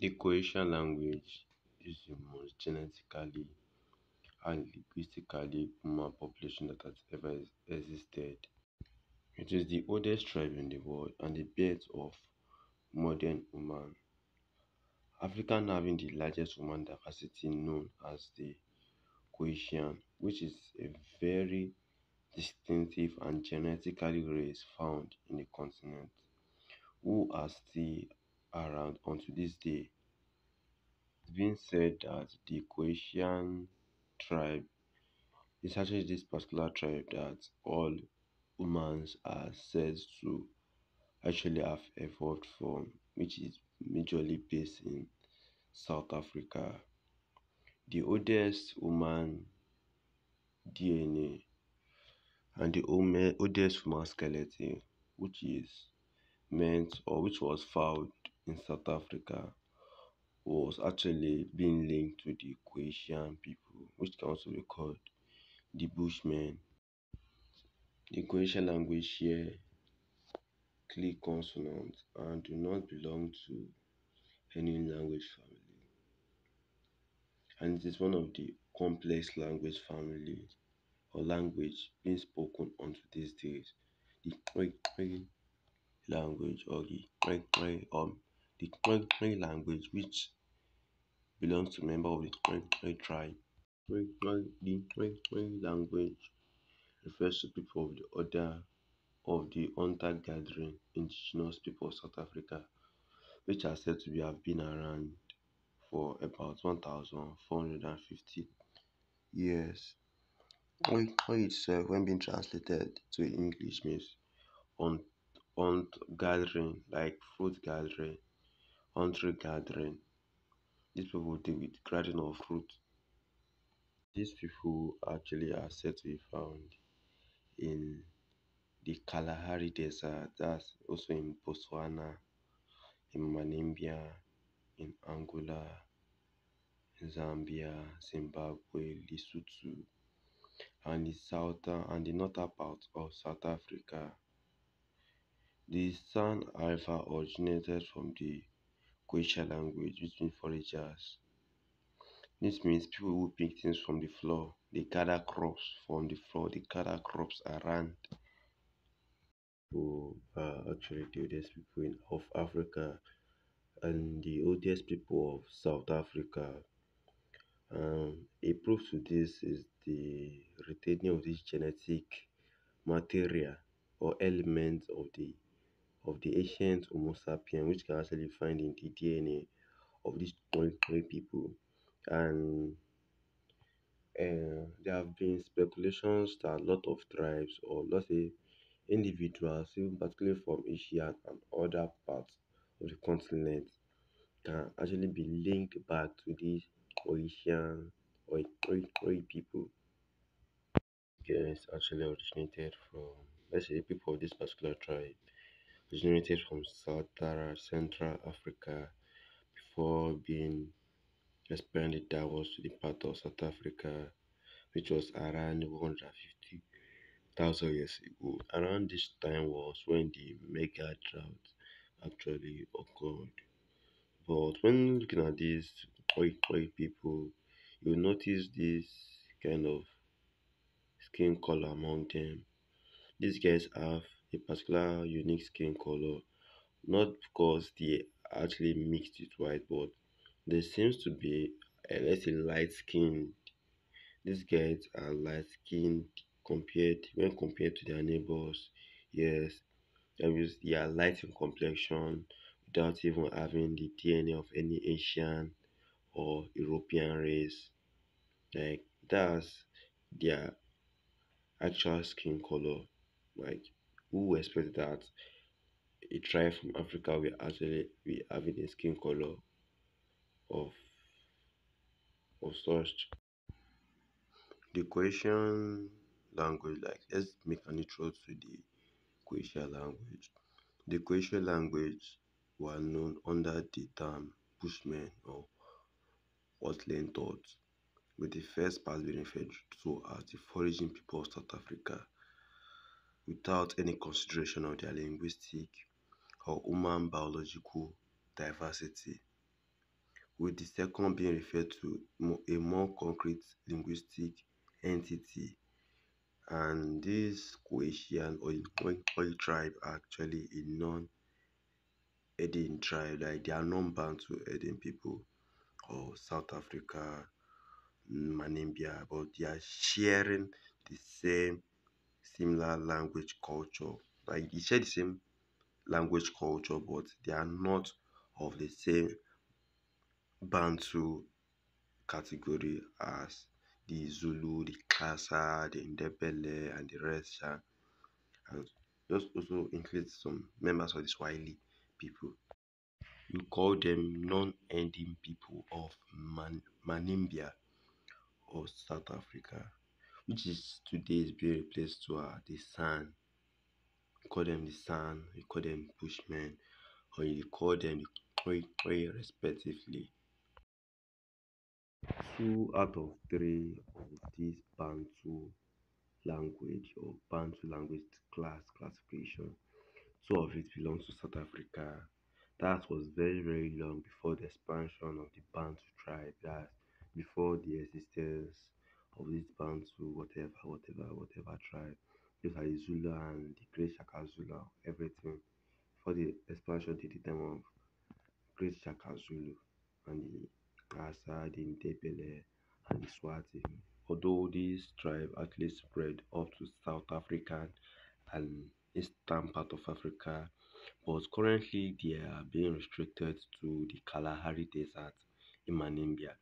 The Khoisan language is the most genetically and linguistically human population that has ever existed. It is the oldest tribe in the world and the birth of modern human. Africa having the largest human diversity known as the Khoisan, which is a very distinctive and genetically race found in the continent, who are still around unto this day. It's been said that the Khoisan tribe is actually this particular tribe that all humans are said to actually have evolved from, which is majorly based in South Africa. The oldest human DNA and the oldest human skeleton, which is meant or which was found in South Africa, was actually being linked to the Khoisan people, which can also be called the Bushmen. The Khoisan language share clear consonants and do not belong to any language family. And it is one of the complex language family or language being spoken unto these days. The Khoi language or the Khoi language which belongs to member of the Khoi tribe. The Khoi language refers to people of the order of the hunter-gathering indigenous people of South Africa, which are said to have been around for about 1,450 years. Khoi itself, when being translated to English, means hunt, hunt gathering, like fruit gathering, hunter gathering. These people deal with gathering of fruit. These people actually are said to be found in the Kalahari Desert, that's also in Botswana, in Namibia, in Angola, Zambia, Zimbabwe, Lesotho, and the southern and the northern part of South Africa. The sound, however, originated from the Khoisan language, which means foragers. This means people who pick things from the floor. They gather crops from the floor. They gather crops around. Who are actually the oldest people of Africa and the oldest people of South Africa. A proof to this is the retaining of this genetic material or elements of the ancient Homo sapien, which can actually find in the DNA of these Khoi people. And there have been speculations that a lot of tribes, or let's say individuals, even particularly from Asia and other parts of the continent, can actually be linked back to these Ocean or Khoi people. Yes, actually originated from, let's say, people of this particular tribe originated from Central Africa before being expanded downwards to the part of South Africa, which was around 150,000 years ago. Around this time was when the mega drought actually occurred. But when looking at these Khoi people, you notice this kind of skin color among them. These guys have a particular unique skin color, not because they actually mixed it white, but there seems to be let's say light skinned. These guys are light skinned compared to their neighbors. Yes, that means they are light in complexion without even having the DNA of any Asian or European race. Like that's their actual skin color. Like who expected that a tribe from Africa will actually be having a skin color of such. The Croatian language, like let's make an intro to the Croatian language. The Croatian language were known under the term Bushmen or Outland Thoughts, with the first part being referred to as the foraging people of South Africa, without any consideration of their linguistic or human biological diversity. with the second being referred to a more concrete linguistic entity. And this Khoisan or Khoi tribe are actually a non-Eden tribe, like they are non-Bantu Eden people or South Africa, Namibia, but they are sharing the same similar language culture. Like they share the same language culture, but they are not of the same Bantu category as the Zulu, the Xhosa, the Ndebele, and the rest. And just also includes some members of the Swahili people. You call them non-ending people of Manimbia or South Africa, which is today is being replaced to the San. You call them the San, you call them Bushmen, or you call them the Khoi Khoi respectively. Two out of three of these Bantu language classification, two of it belongs to South Africa. That was very, very long before the expansion of the Bantu tribe. That before the existence of this Bantu, whatever tribe. Those are the Zulu and the Great Shaka Zulu, everything. Before the expansion to the time of Great Shaka Zulu and the Asa, the Ndebele, and the Swati. Although this tribe actually spread up to South Africa and eastern part of Africa, but currently they are being restricted to the Kalahari Desert in Namibia,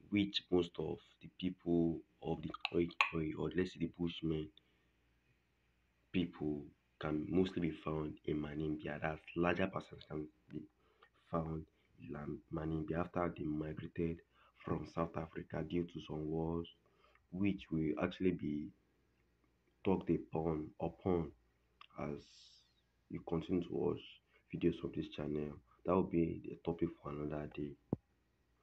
which most of the people of the Khoikhoi or let's say the Bushmen people can mostly be found in Namibia. That's larger percentage can be found in Namibia after they migrated from South Africa due to some wars, which will actually be talked upon as you continue to watch videos of this channel. That will be the topic for another day.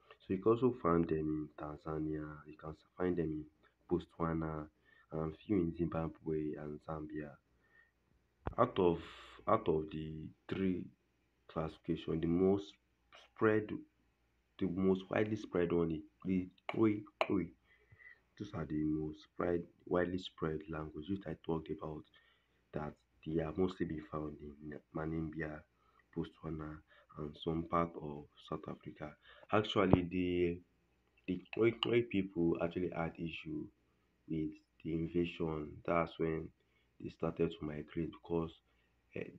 So you can also find them in Tanzania, you can find them in Botswana, and a few in Zimbabwe and Zambia. Out of the three classification, spread the most widely spread one is the Khoi Khoi. Those are the most widely spread language which I talked about, that they are mostly be found in Namibia, Botswana, and some part of South Africa. Actually, the Khoi people actually had issue with the invasion. That's when they started to migrate because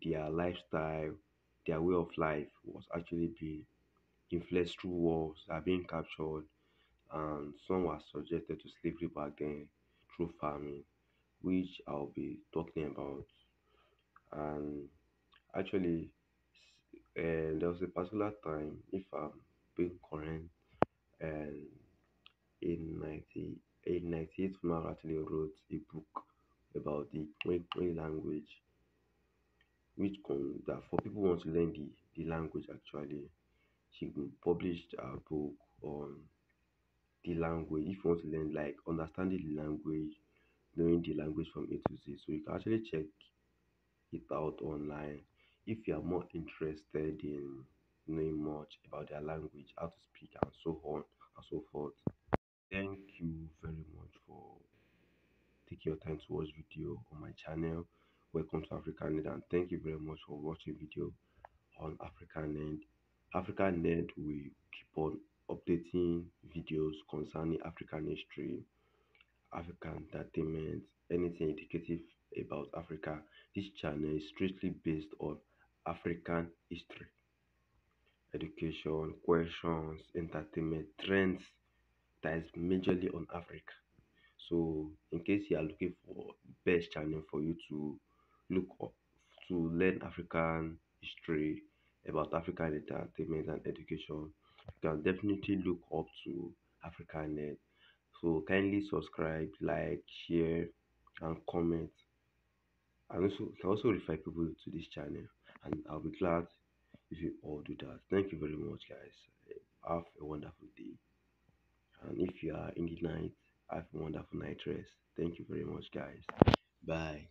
their lifestyle, their way of life was actually being influenced through wars, are being captured, and some were subjected to slavery back then through farming, which I'll be talking about. And actually, there was a particular time, if I'm being current, and in 98, Mao actually wrote a book about the Khoi language, that for people who want to learn the language actually, she published a book on the language. If you want to learn, like understanding the language, knowing the language from A to Z, so you can actually check it out online if you are more interested in knowing much about their language, how to speak, and so on and so forth. Thank you very much for taking your time to watch video on my channel. Welcome to African Nerd, and thank you very much for watching video on African Nerd. African Nerd will keep on updating videos concerning African history, African entertainment, anything indicative about Africa. This channel is strictly based on African history, education, questions, entertainment, trends that is majorly on Africa. So, in case you are looking for best channel for you to look up to learn African history, about African entertainment and education, you can definitely look up to African Net. So kindly subscribe, like, share, and comment, and also you can also refer people to this channel. And I'll be glad if you all do that. Thank you very much, guys. Have a wonderful day. And if you are in the night, have a wonderful night rest. Thank you very much, guys. Bye.